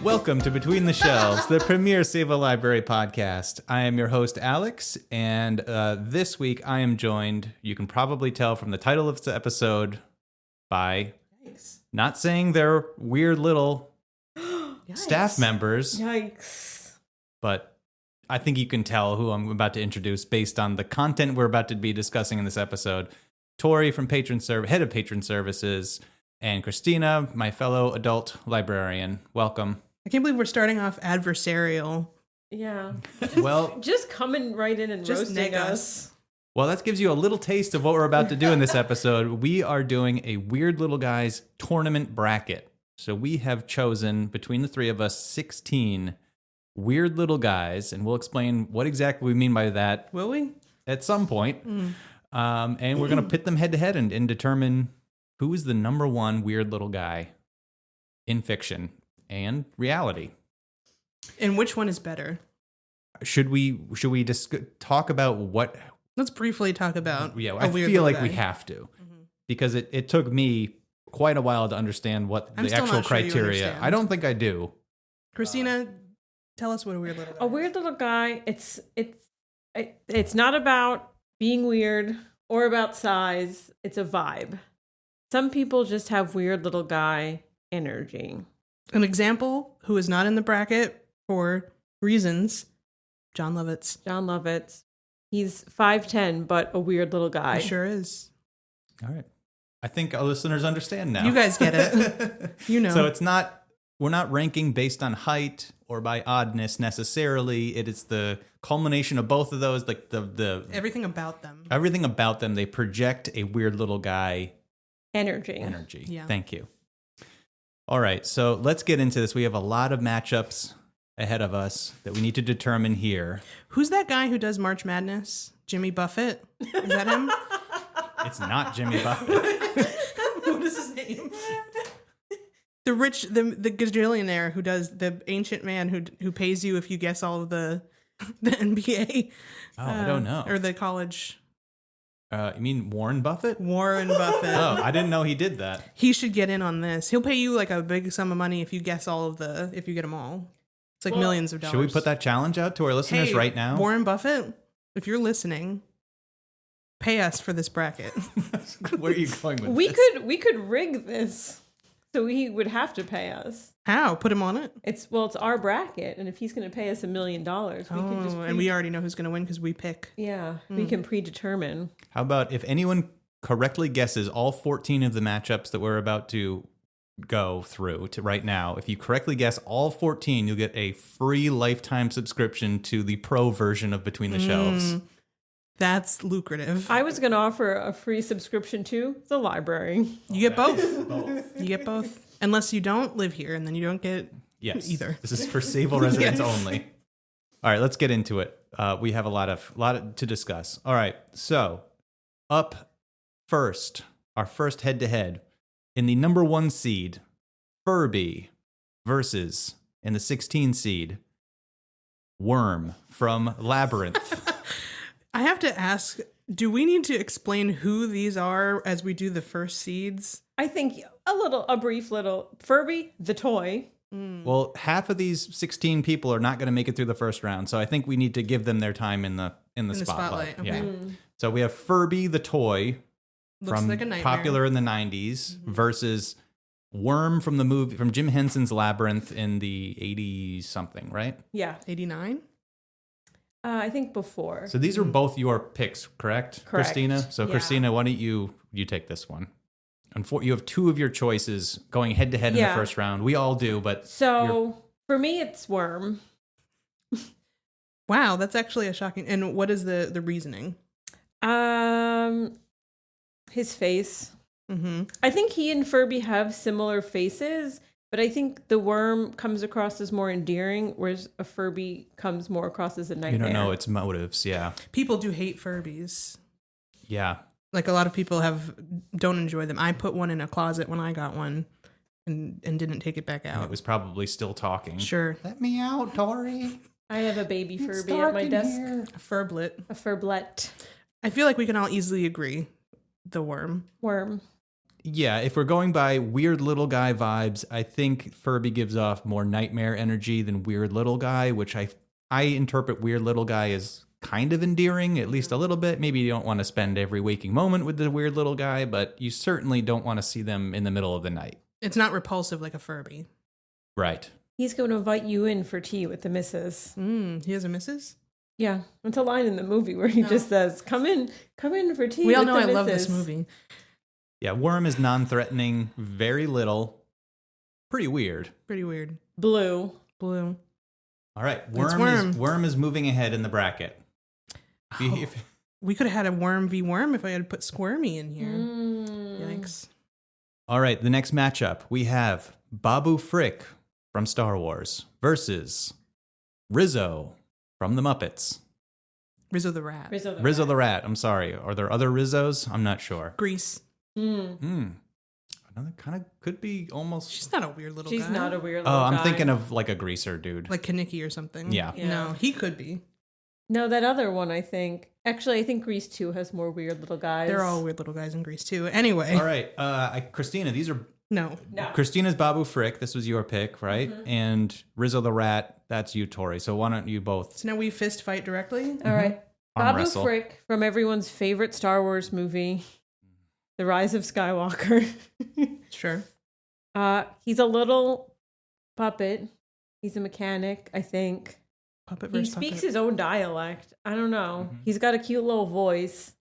Welcome to Between the Shelves, the premier Save-A Library podcast. I am your host, Alex, and this week I am joined, you can probably tell from the title of the episode, by not saying they're weird little staff members. Yikes. But I think you can tell who I'm about to introduce based on the content we're about to be discussing in this episode. Tori from Head of Patron Services, and Christina, my fellow adult librarian. Welcome. I can't believe we're starting off adversarial. Yeah. Well, just coming right in and just roasting us. Well, that gives you a little taste of what we're about to do in this episode. We are doing a Weird Little Guys tournament bracket. So we have chosen, between the three of us, 16 Weird Little Guys, and we'll explain what exactly we mean by that. Will we? At some point. And we're going to pit them head-to-head and determine who is the number one Weird Little Guy in fiction and reality. And which one is better? Should we just talk about what... Let's briefly talk about... Yeah, I feel like we have to. Because it took me quite a while to understand what the actual criteria... I don't think I do. Christina, tell us what a weird little guy A weird little guy, it's not about being weird or about size. It's a vibe. Some people just have weird little guy energy. An example, who is not in the bracket for reasons, John Lovitz. John Lovitz. He's 5'10", but a weird little guy. He sure is. All right. I think our listeners understand now. You guys get it. You know. So we're not ranking based on height or by oddness necessarily. It is the culmination of both of those, like the everything about them. Everything about them, they project a weird little guy energy. Yeah. Thank you. All right, so let's get into this. We have a lot of matchups ahead of us that we need to determine here. Who's that guy who does March Madness? Jimmy Buffett? Is that him? It's not Jimmy Buffett. What is his name? The gajillionaire who does the ancient man who pays you if you guess all of the NBA. Oh, I don't know. Or the college. You mean Warren Buffett? Warren Buffett. Oh, I didn't know he did that. He should get in on this. He'll pay you like a big sum of money if you guess if you get them all. It's like millions of dollars. Should we put that challenge out to our listeners right now? Warren Buffett, if you're listening, pay us for this bracket. Where are you going with this? We could rig this so he would have to pay us. How? Put him on it? It's our bracket, and if he's going to pay us $1 million, we can just and we already know who's going to win because we pick. Yeah, we can predetermine. How about if anyone correctly guesses all 14 of the matchups that we're about to go through to right now, if you correctly guess all 14, you'll get a free lifetime subscription to the pro version of Between the Shelves. That's lucrative. I was going to offer a free subscription to the library. You get both. You get both. Unless you don't live here, and then you don't get either. This is for Sable residents only. All right, let's get into it. We have a lot to discuss. All right, so up first, our first head-to-head in the number 1 seed, Furby versus in the 16 seed, Worm from Labyrinth. I have to ask, do we need to explain who these are as we do the first seeds? I think a brief little Furby, the toy. Well, half of these 16 people are not going to make it through the first round, so I think we need to give them their time in the spotlight. Okay. Yeah. So we have Furby the toy, Looks from like a nightmare. popular in the 90s, versus Worm from the movie from Jim Henson's Labyrinth in the 80s something, right? Yeah, 89. I think before. So these are both your picks, correct, Christina? So yeah. Christina, why don't you take this one? You have 2 of your choices going head to head in the first round. We all do, but for me, it's Worm. Wow, that's actually a shocking. And what is the reasoning? His face. Mm-hmm. I think he and Furby have similar faces, but I think the Worm comes across as more endearing, whereas a Furby comes more across as a nightmare. You don't know its motives, yeah. People do hate Furbies. Yeah. Like a lot of people don't enjoy them. I put one in a closet when I got one and didn't take it back out. And it was probably still talking. Sure. Let me out, Tori. I have a baby Furby at my desk. Here. A furblet. A furblet. I feel like we can all easily agree. The Worm. Worm. Yeah, if we're going by weird little guy vibes, I think Furby gives off more nightmare energy than weird little guy, which I interpret weird little guy as kind of endearing, at least a little bit. Maybe you don't want to spend every waking moment with the weird little guy, but you certainly don't want to see them in the middle of the night. It's not repulsive like a Furby. Right. He's going to invite you in for tea with the missus. He has a missus? Yeah, it's a line in the movie where he just says, "Come in for tea." We all with know the I love missus." this movie. Yeah, Worm is non-threatening, very little, pretty weird. Pretty weird. Blue. Blue. All right, Worm. Worm is moving ahead in the bracket. We could have had a Worm v. Worm if I had put Squirmy in here. Yikes. All right, the next matchup, we have Babu Frik from Star Wars versus Rizzo from the Muppets. Rizzo the Rat. Rizzo the Rat, I'm sorry. Are there other Rizzos? I'm not sure. Grease. Another kind of could be almost... She's not a weird little guy. She's not a weird little Oh, guy. I'm thinking of like a greaser dude. Like Kaneki or something. Yeah. No, he could be. No, that other one, I think. Actually, I think Grease 2 has more weird little guys. They're all weird little guys in Grease too. Anyway. All right, Christina, these are... No. Christina's Babu Frick. This was your pick, right? And Rizzo the Rat, that's you, Tori. So why don't you both... So now we fist fight directly? All right. Arm Babu wrestle. Frick from everyone's favorite Star Wars movie, The Rise of Skywalker. Sure. He's a little puppet. He's a mechanic, I think. Puppet He versus speaks puppet. his own dialect. I don't know. He's got a cute little voice,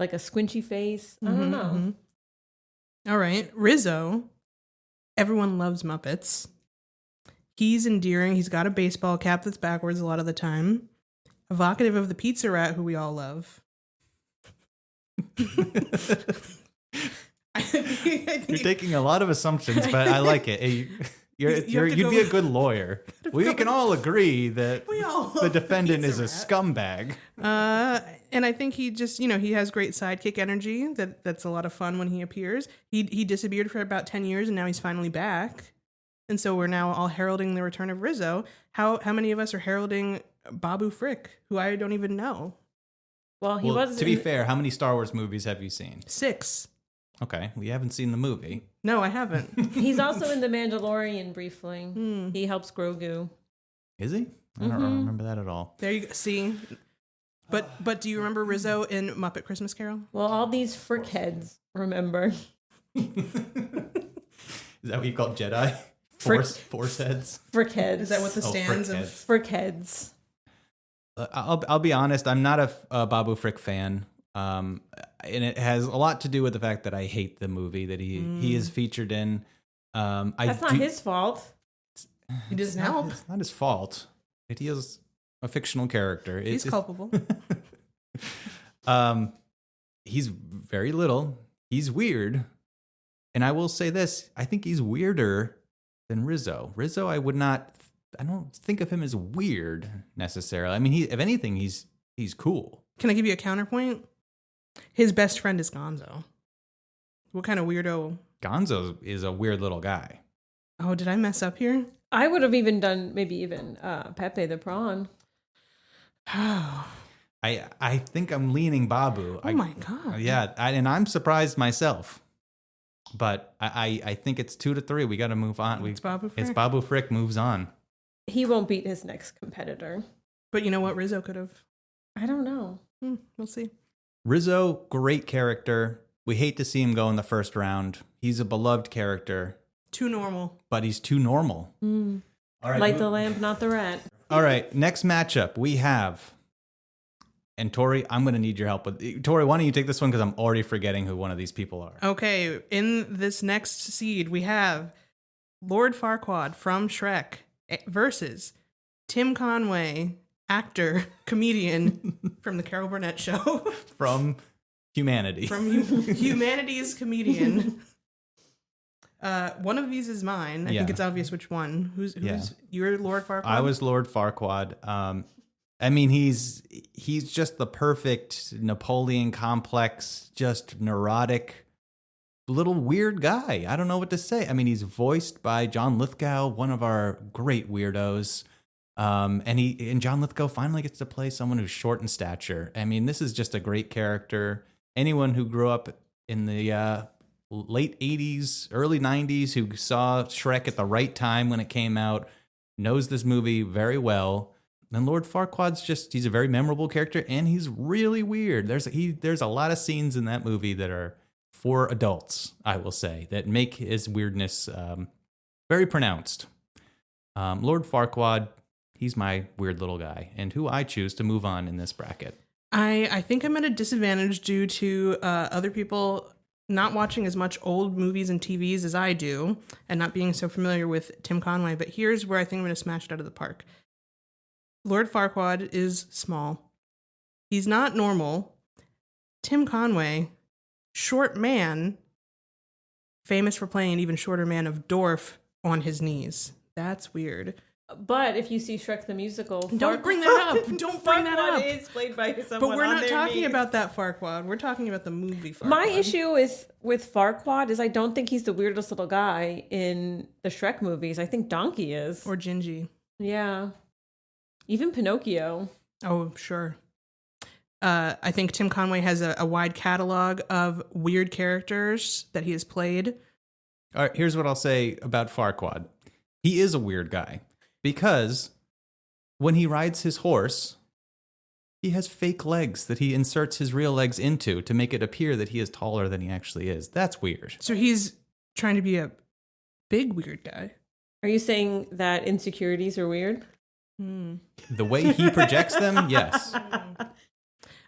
like a squinchy face. I don't know. All right. Rizzo. Everyone loves Muppets. He's endearing. He's got a baseball cap that's backwards a lot of the time. Evocative of the pizza rat who we all love. I think You're taking a lot of assumptions, but I like it. You'd be a good lawyer. We can all agree that We all the love the defendant is pizza a rat. scumbag. And I think he just, he has great sidekick energy. That's a lot of fun when he appears. He disappeared for about 10 years and now he's finally back. And so we're now all heralding the return of Rizzo. How many of us are heralding Babu Frick, who I don't even know? Well, he Well, was. to be fair, how many Star Wars movies have you seen? 6. Okay, we haven't seen the movie. No, I haven't. He's also in The Mandalorian briefly. He helps Grogu. Is he? I don't remember that at all. There you go. See? But do you remember Rizzo in Muppet Christmas Carol? Well, all these Frick heads, remember? Is that what you call Jedi? Force heads? Frick heads. Is that what the stands Frick of... heads. Frick heads. I'll be honest. I'm not a Babu Frick fan, and it has a lot to do with the fact that I hate the movie that he is featured in. That's not his fault. He doesn't help. It's not his fault. He is a fictional character. He's culpable. He's very little. He's weird, and I will say this: I think he's weirder than Rizzo. Rizzo, I don't think of him as weird necessarily. I mean, if anything, he's cool. Can I give you a counterpoint? His best friend is Gonzo. What kind of weirdo? Gonzo is a weird little guy. Oh, did I mess up here? I would have even done maybe Pepe the Prawn. Oh, I think I'm leaning Babu. my God. Yeah, and I'm surprised myself. But I think it's 2-3. We got to move on. It's Babu Frick. It's Babu Frick moves on. He won't beat his next competitor. But you know what? Rizzo could have. I don't know. We'll see. Rizzo, great character. We hate to see him go in the first round. He's a beloved character, Too normal. but he's too normal. All right, Light the lamp, not the rat. All right, next matchup we have. And Tori, I'm going to need your help with Tori. Why don't you take this one because I'm already forgetting who one of these people are. Okay, in this next seed, we have Lord Farquaad from Shrek versus Tim Conway, actor, comedian from the Carol Burnett Show. From Humanity. From Humanity's comedian. One of these is mine. I think it's obvious which one. Who's you're Lord Farquaad? I was Lord Farquaad. I mean, he's just the perfect Napoleon complex, just neurotic, little weird guy. I don't know what to say. I mean, he's voiced by John Lithgow, one of our great weirdos. And John Lithgow finally gets to play someone who's short in stature. I mean, this is just a great character. Anyone who grew up in the late 80s, early 90s who saw Shrek at the right time when it came out, knows this movie very well. And Lord Farquaad's he's a very memorable character, and he's really weird. There's a lot of scenes in that movie that are for adults, I will say, that make his weirdness very pronounced. Lord Farquaad, he's my weird little guy, and who I choose to move on in this bracket. I think I'm at a disadvantage due to other people not watching as much old movies and TVs as I do, and not being so familiar with Tim Conway. But here's where I think I'm going to smash it out of the park. Lord Farquaad is small. He's not normal. Tim Conway, short man, famous for playing an even shorter man of dwarf on his knees. That's weird. But if you see Shrek the Musical... Don't bring that up. Don't bring that up. Farquaad is played by someone But we're on not their talking knees. about that Farquaad. We're talking about the movie Farquaad. My issue is with Farquaad is I don't think he's the weirdest little guy in the Shrek movies. I think Donkey is. Or Gingy. Yeah. Even Pinocchio. Oh, sure. I think Tim Conway has a wide catalog of weird characters that he has played. All right, here's what I'll say about Farquaad. He is a weird guy because when he rides his horse, he has fake legs that he inserts his real legs into to make it appear that he is taller than he actually is. That's weird. So he's trying to be a big weird guy. Are you saying that insecurities are weird? The way he projects them, yes.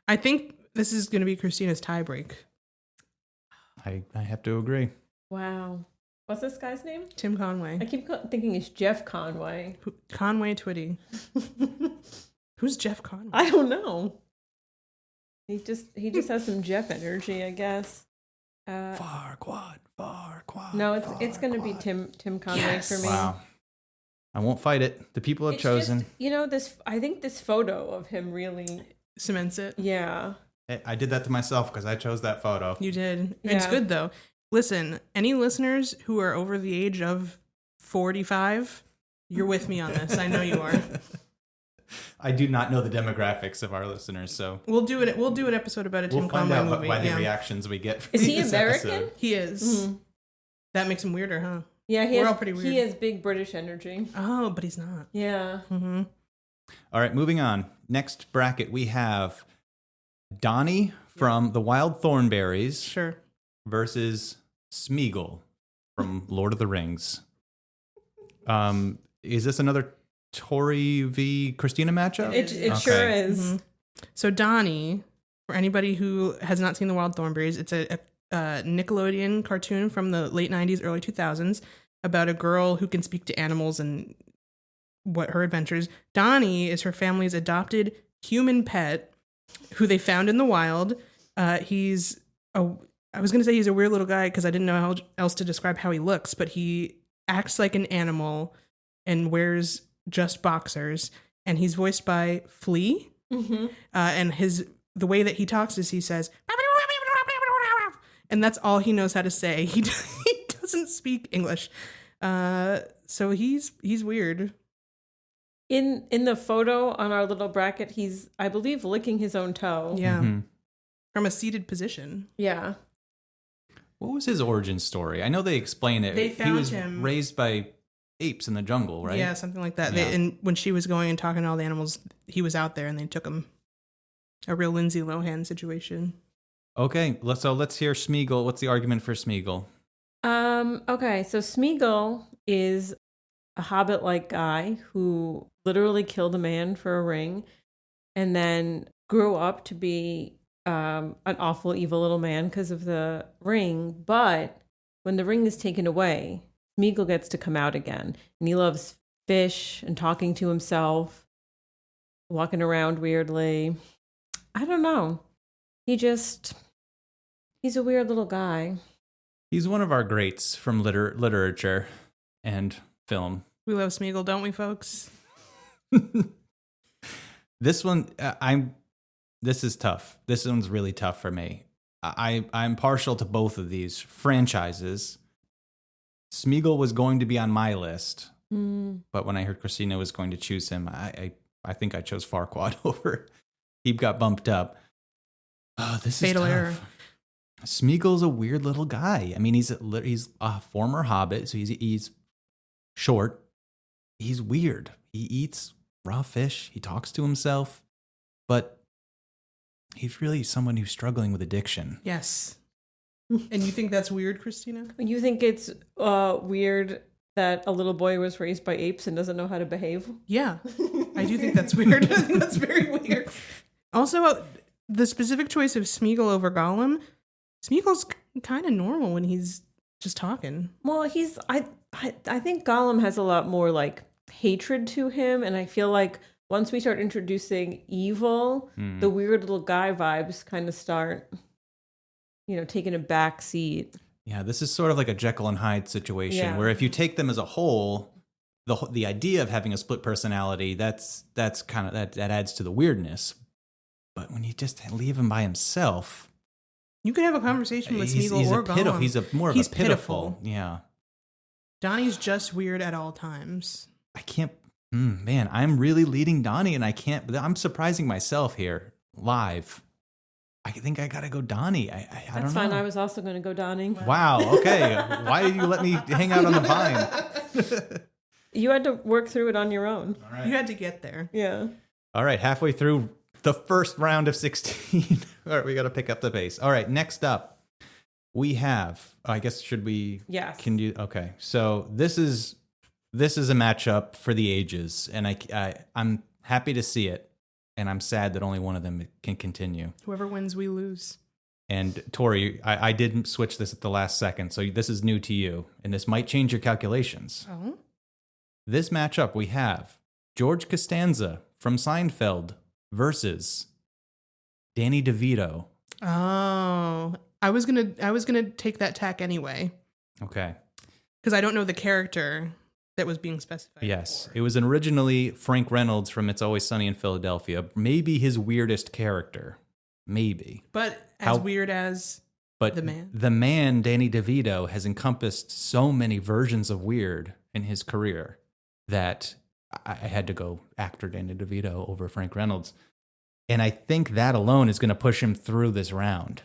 I think this is going to be Christina's tiebreak. I have to agree. Wow. What's this guy's name? Tim Conway. I keep thinking it's Jeff Conway. Conway Twitty. Who's Jeff Conway? I don't know. He just has some Jeff energy, I guess. Farquaad. No, it's going to be Tim Conway for me. Wow. I won't fight it. The people have chosen. Just, I think this photo of him really cements it. Yeah. I did that to myself because I chose that photo. You did. Yeah. It's good though. Listen, any listeners who are over the age of 45, you're with me on this. I know you are. I do not know the demographics of our listeners, so we'll do it. We'll do an episode about a Tim Conway movie. We'll find out by the reactions we get. Is he American? Episode. He is. Mm-hmm. That makes him weirder, huh? Yeah, we're all pretty weird. He has big British energy. Oh, but he's not. Yeah. Mm-hmm. All right, moving on. Next bracket, we have Donnie from the Wild Thornberries. Sure. Versus Smeagol from Lord of the Rings. Is this another Tori v. Christina matchup? It sure is. Mm-hmm. So Donnie, for anybody who has not seen the Wild Thornberries, it's a Nickelodeon cartoon from the late 90s, early 2000s about a girl who can speak to animals and what her adventures. Donnie is her family's adopted human pet who they found in the wild. I was going to say he's a weird little guy because I didn't know how else to describe how he looks, but he acts like an animal and wears just boxers, and he's voiced by Flea. Mm-hmm. And the way that he talks is he says, and that's all he knows how to say. He doesn't speak English. So he's weird. In the photo on our little bracket, he's, I believe, licking his own toe. Yeah. Mm-hmm. From a seated position. Yeah. What was his origin story? I know they explain it. They found he was him raised by apes in the jungle, right? Yeah, something like that. Yeah. And when she was going and talking to all the animals, he was out there and they took him. A real Lindsay Lohan situation. Okay, let's hear Smeagol. What's the argument for Smeagol? Okay, so Smeagol is a hobbit-like guy who literally killed a man for a ring and then grew up to be an awful, evil little man because of the ring. But when the ring is taken away, Smeagol gets to come out again. And he loves fish and talking to himself, walking around weirdly. I don't know. He's a weird little guy. He's one of our greats from literature and film. We love Smeagol, don't we, folks? This one, this is tough. This one's really tough for me. I'm partial to both of these franchises. Smeagol was going to be on my list, but when I heard Christina was going to choose him, I think I chose Farquaad over. He got bumped up. Oh, this Fatal is tough. error. Smeagol's a weird little guy. I mean, he's a former hobbit, so he's short. He's weird. He eats raw fish. He talks to himself, but he's really someone who's struggling with addiction. Yes. And you think that's weird, Christina? You think it's weird that a little boy was raised by apes and doesn't know how to behave? Yeah, I do think that's weird. I think that's very weird. Also, the specific choice of Smeagol over Gollum. Smeagol's kind of normal when he's just talking. Well, I think Gollum has a lot more like hatred to him, and I feel like once we start introducing evil, the weird little guy vibes kind of start, taking a back seat. Yeah, this is sort of like a Jekyll and Hyde situation where if you take them as a whole, the idea of having a split personality, that's kind of that adds to the weirdness. But when you just leave him by himself, you could have a conversation with Smeagol or Gollum. He's pitiful. Yeah. Donnie's just weird at all times. I can't. Man, I'm really leading Donnie, and I can't. I'm surprising myself here live. I think I gotta go Donnie. I don't know. That's fine. I was also going to go Donnie. Wow. Okay. Why did you let me hang out on the vine? You had to work through it on your own. All right. You had to get there. Yeah. All right. Halfway through the first round of 16. All right. We got to pick up the pace. All right. Next up, we have. I guess should we? Yes. Can you? Okay. So this is a matchup for the ages, and I'm happy to see it. And I'm sad that only one of them can continue. Whoever wins, we lose. And Tori, I didn't switch this at the last second, so this is new to you. And this might change your calculations. Oh. This matchup, we have George Costanza from Seinfeld versus Danny DeVito. Oh. I was gonna take that tack anyway. Okay. Because I don't know the character that was being specified. Yes. It was originally Frank Reynolds from It's Always Sunny in Philadelphia. Maybe his weirdest character. Maybe. But as weird as the man. The man, Danny DeVito, has encompassed so many versions of weird in his career that I had to go actor Danny DeVito over Frank Reynolds. And I think that alone is going to push him through this round.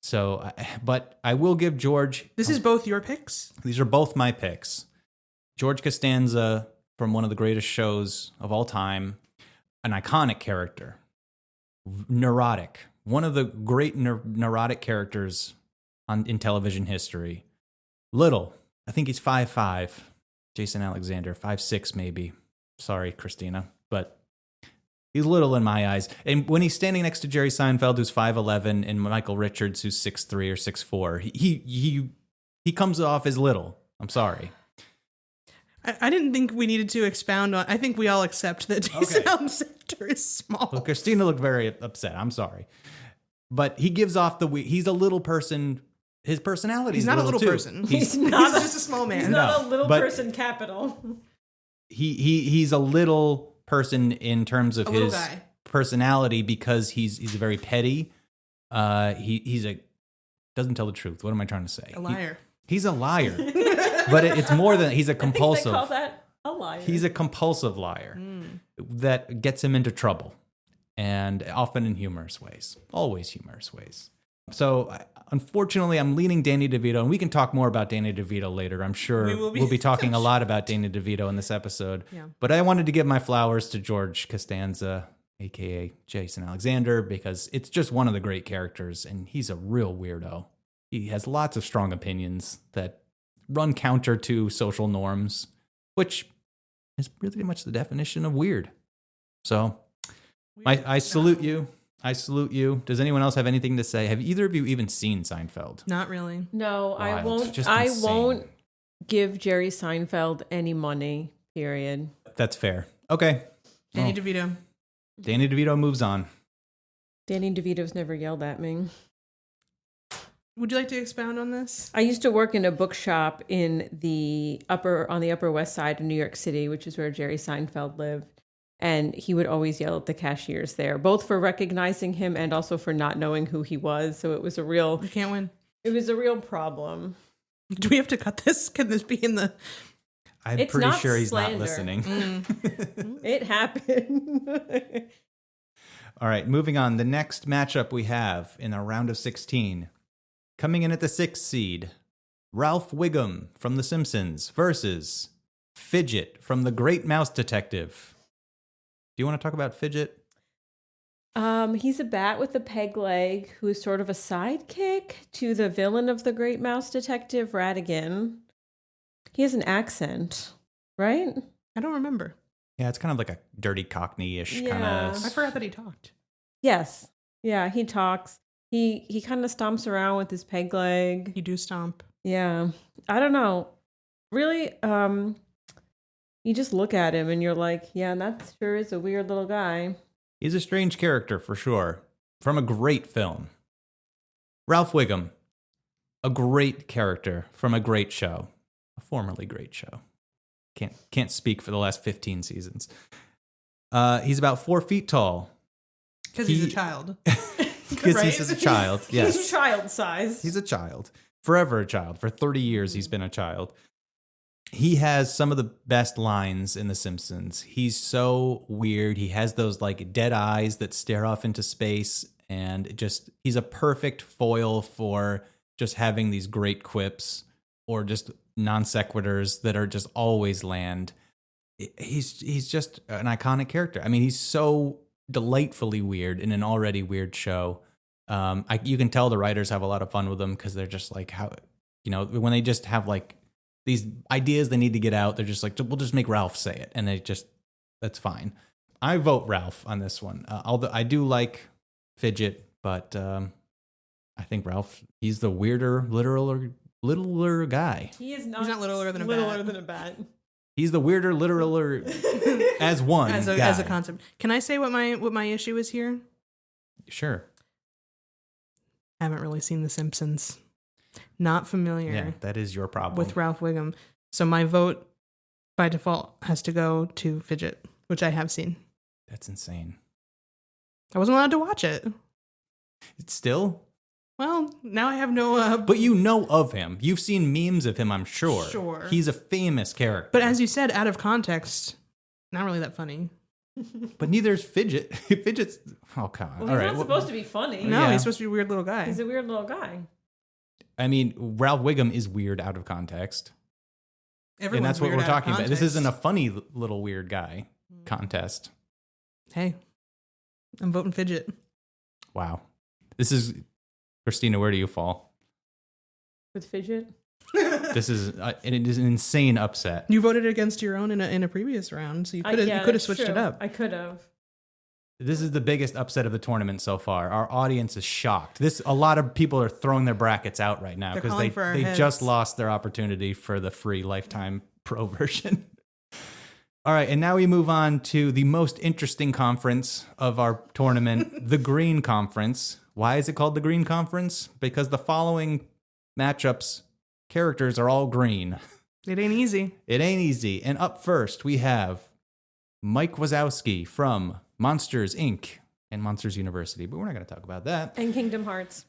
So, but I will give George... This is both your picks? These are both my picks. George Costanza from one of the greatest shows of all time, an iconic character, neurotic, one of the great neurotic characters in television history. Little, I think he's 5'5", Jason Alexander, 5'6" maybe. Sorry, Christina, but he's little in my eyes. And when he's standing next to Jerry Seinfeld, who's 5'11", and Michael Richards, who's 6'3" or 6'4", he comes off as little. I'm sorry. I didn't think we needed to expound on. I think we all accept that Jason Alexander is small. Well, Christina looked very upset. I'm sorry, but he gives off he's a little person. His personality. He's not a little person. He's just a small man. He's not a little person. Capital. He's a little person in terms of his personality because he's very petty. He's doesn't tell the truth. What am I trying to say? A liar. He's a liar. But it's more than he's a compulsive. I think they call that a liar. He's a compulsive liar that gets him into trouble, and often in humorous ways, always humorous ways. So, unfortunately, I'm leaning Danny DeVito, and we can talk more about Danny DeVito later. I'm sure we'll be talking a lot about Danny DeVito in this episode. Yeah. But I wanted to give my flowers to George Costanza, a.k.a. Jason Alexander, because it's just one of the great characters, and he's a real weirdo. He has lots of strong opinions that run counter to social norms, which is pretty much the definition of weird. So I salute you. I salute you. Does anyone else have anything to say? Have either of you even seen Seinfeld? Not really. No, Wild. I won't. I won't give Jerry Seinfeld any money, period. That's fair. Okay. Danny DeVito. Danny DeVito moves on. Danny DeVito's never yelled at me. Would you like to expound on this? I used to work in a bookshop on the Upper West Side of New York City, which is where Jerry Seinfeld lived. And he would always yell at the cashiers there, both for recognizing him and also for not knowing who he was. So it was a real... You can't win. It was a real problem. Do we have to cut this? Can this be in the... I'm pretty sure he's not listening. It happened. All right, moving on. The next matchup we have in our round of 16, Coming in at the 6th seed, Ralph Wiggum from The Simpsons versus Fidget from The Great Mouse Detective. Do you want to talk about Fidget? He's a bat with a peg leg who is sort of a sidekick to the villain of The Great Mouse Detective, Ratigan. He has an accent, right? I don't remember. Yeah, it's kind of like a dirty Cockney-ish kind of. I forgot that he talked. Yes. Yeah, he talks. He kind of stomps around with his peg leg. You do stomp. Yeah. I don't know. Really, you just look at him and you're like, yeah, that sure is a weird little guy. He's a strange character for sure, from a great film. Ralph Wiggum, a great character from a great show, a formerly great show. Can't speak for the last 15 seasons. He's about 4 feet tall. Because he's a child. Because Right? he's just a child, yes. He's child size. He's a child. Forever a child. For 30 years, he's been a child. He has some of the best lines in The Simpsons. He's so weird. He has those like dead eyes that stare off into space. And he's a perfect foil for just having these great quips or just non sequiturs that are just always land. He's just an iconic character. I mean, he's so delightfully weird in an already weird show. You can tell the writers have a lot of fun with them because they're just like, how, when they just have like these ideas they need to get out, they're just like, we'll just make Ralph say it. And that's fine. I vote Ralph on this one. Although I do like Fidget, but I think Ralph, he's the weirder, littler guy. He is not. He's not littler than a bat. Littler than a bat. He's the weirder, littler as one as a concept. Can I say what my issue is here? Sure. Haven't really seen The Simpsons. Not familiar. Yeah, that is your problem. With Ralph Wiggum. So my vote by default has to go to Fidget, which I have seen. That's insane. I wasn't allowed to watch it. It's still? Well, now I have no... But you know of him. You've seen memes of him, I'm sure. Sure. He's a famous character. But as you said, out of context, not really that funny. But neither is Fidget. Fidget's... Oh, God. Well, All he's right. not supposed to be funny. No, Yeah. he's supposed to be a weird little guy. He's a weird little guy. I mean, Ralph Wiggum is weird out of context. Everyone's and that's what weird we're out of talking about. This context. isn't a funny little weird guy contest. Hey, I'm voting Fidget. Wow. This is... Christina, where do you fall? With Fidget? This is it is an insane upset. You voted against your own in a previous round, so you could have switched it up. I could have. This is the biggest upset of the tournament so far. Our audience is shocked. A lot of people are throwing their brackets out right now because they just lost their opportunity for the free Lifetime Pro version. All right, and now we move on to the most interesting conference of our tournament, the Green Conference. Why is it called the Green Conference? Because the following matchups, characters are all green. It ain't easy. It ain't easy. And up first, we have Mike Wazowski from Monsters, Inc. and Monsters University, but we're not going to talk about that. And Kingdom Hearts.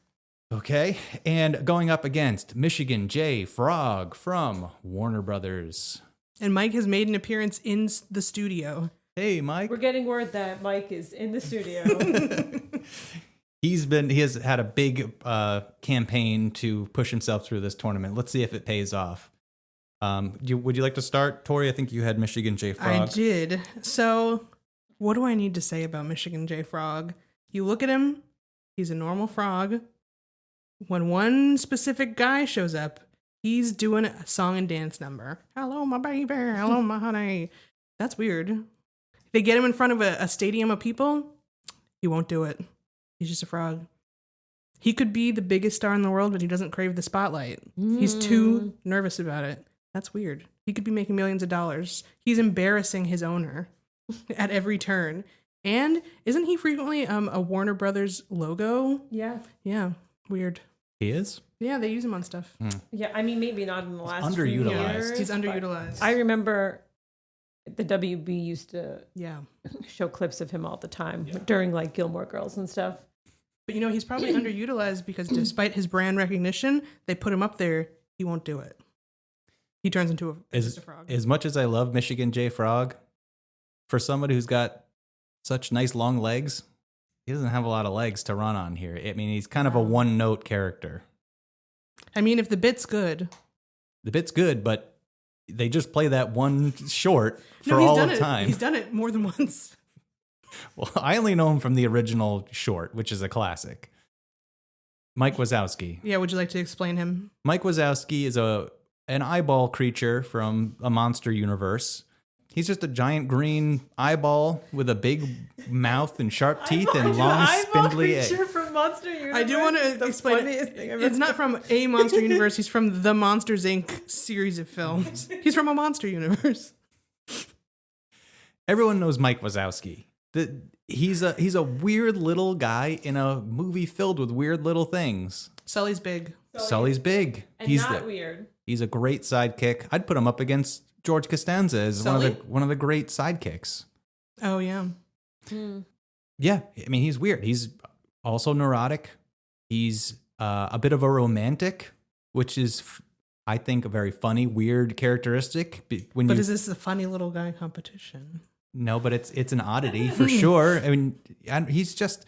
Okay, and going up against Michigan J. Frog from Warner Brothers. And Mike has made an appearance in the studio. Hey, Mike. We're getting word that Mike is in the studio. He has had a big campaign to push himself through this tournament. Let's see if it pays off. Would you like to start, Tori? I think you had Michigan J. Frog. I did. So, what do I need to say about Michigan J. Frog? You look at him, he's a normal frog. When one specific guy shows up, he's doing a song and dance number. Hello, my baby. Hello, my honey. That's weird. They get him in front of a stadium of people, he won't do it. He's just a frog. He could be the biggest star in the world, but he doesn't crave the spotlight. He's too nervous about it. That's weird. He could be making millions of dollars. He's embarrassing his owner at every turn. And isn't he frequently a Warner Brothers logo? Yeah. Yeah. Weird. He is? Yeah, they use him on stuff. Yeah, I mean, maybe not in the last few underutilized. years. He's underutilized. I remember the WB used to Yeah. show clips of him all the time during like Gilmore Girls and stuff. But he's probably underutilized because despite his brand recognition, they put him up there. He won't do it. He turns into just a frog. As much as I love Michigan J. Frog, for somebody who's got such nice long legs, he doesn't have a lot of legs to run on here. I mean, he's kind of a one-note character. I mean, if the bit's good. The bit's good, but they just play that one short for he's all done of it. time. He's done it more than once. Well, I only know him from the original short, which is a classic. Mike Wazowski. Yeah, would you like to explain him? Mike Wazowski is an eyeball creature from a monster universe. He's just a giant green eyeball with a big mouth and sharp teeth and long, spindly creature from Monster Universe. I do want to explain it. It's not from a monster universe. He's from the Monsters, Inc. series of films. He's from a monster universe. Everyone knows Mike Wazowski. He's a weird little guy in a movie filled with weird little things. Sully's big. Sully's big. And He's not weird. He's a great sidekick. I'd put him up against George Costanza as one of the great sidekicks. Oh yeah. Yeah, I mean he's weird. He's also neurotic. He's a bit of a romantic, which is I think a very funny, weird characteristic. Is this a funny little guy competition? No, but it's an oddity for sure. I mean, he's just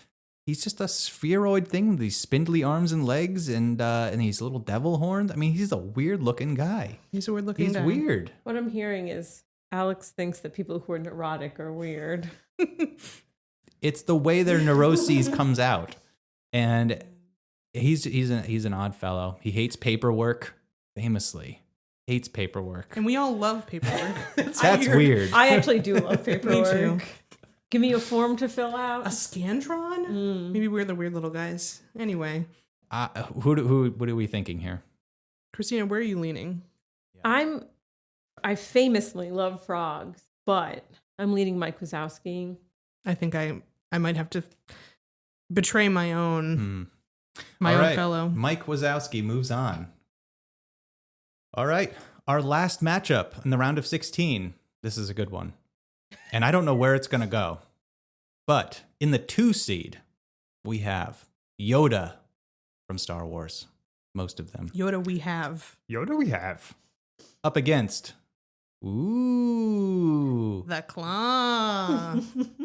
a spheroid thing with these spindly arms and legs and these little devil horns. I mean, he's a weird looking guy. He's a weird looking guy. He's weird. What I'm hearing is Alex thinks that people who are neurotic are weird. It's the way their neuroses comes out, and he's an odd fellow. He hates paperwork, famously. Hates paperwork. And we all love paperwork. That's weird. I actually do love paperwork. Me too. Give me a form to fill out. A Scantron? Maybe we're the weird little guys. Anyway. What are we thinking here? Christina, where are you leaning? I famously love frogs, but I'm leaning Mike Wazowski. I think I might have to betray my own fellow. Mike Wazowski moves on. All right, our last matchup in the round of 16. This is a good one. And I don't know where it's going to go. But in the 2 seed, we have Yoda from Star Wars. Most of them. Yoda we have. Up against, the claw.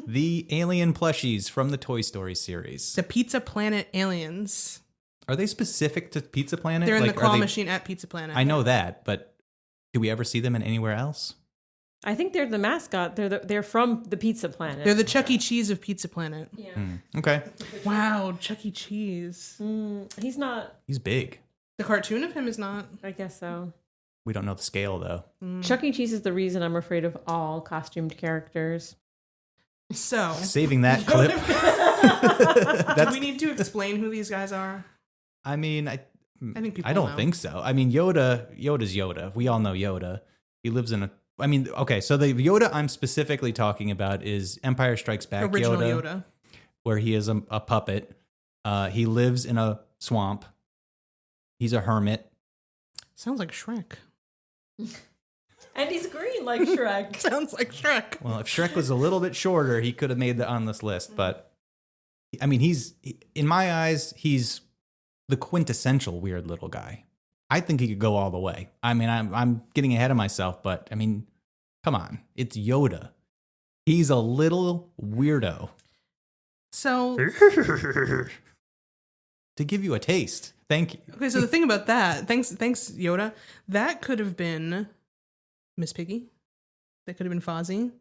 the alien plushies from the Toy Story series. The Pizza Planet aliens. Are they specific to Pizza Planet? They're in the claw machine at Pizza Planet. I know that, but do we ever see them in anywhere else? I think they're the mascot. They're from the Pizza Planet. They're the Chuck E. Cheese of Pizza Planet. Yeah. Okay. Wow, Chuck E. Cheese. He's not. He's big. The cartoon of him is not. I guess so. We don't know the scale, though. Chuck E. Cheese is the reason I'm afraid of all costumed characters. So. Saving that clip. Do we need to explain who these guys are? I mean, I think people I don't know. think so. I mean, Yoda's Yoda. We all know Yoda. He lives in so the Yoda I'm specifically talking about is Empire Strikes Back Original Yoda. Where he is a puppet. He lives in a swamp. He's a hermit. Sounds like Shrek. And he's green like Shrek. Sounds like Shrek. Well, if Shrek was a little bit shorter, he could have made that on this list. But, I mean, in my eyes, he's the quintessential weird little guy. I think he could go all the way. I mean, I'm getting ahead of myself, but, I mean, come on. It's Yoda. He's a little weirdo. So... to give you a taste. Thank you. Okay, so the thing about that, thanks Yoda, that could have been Miss Piggy. That could have been Fozzie.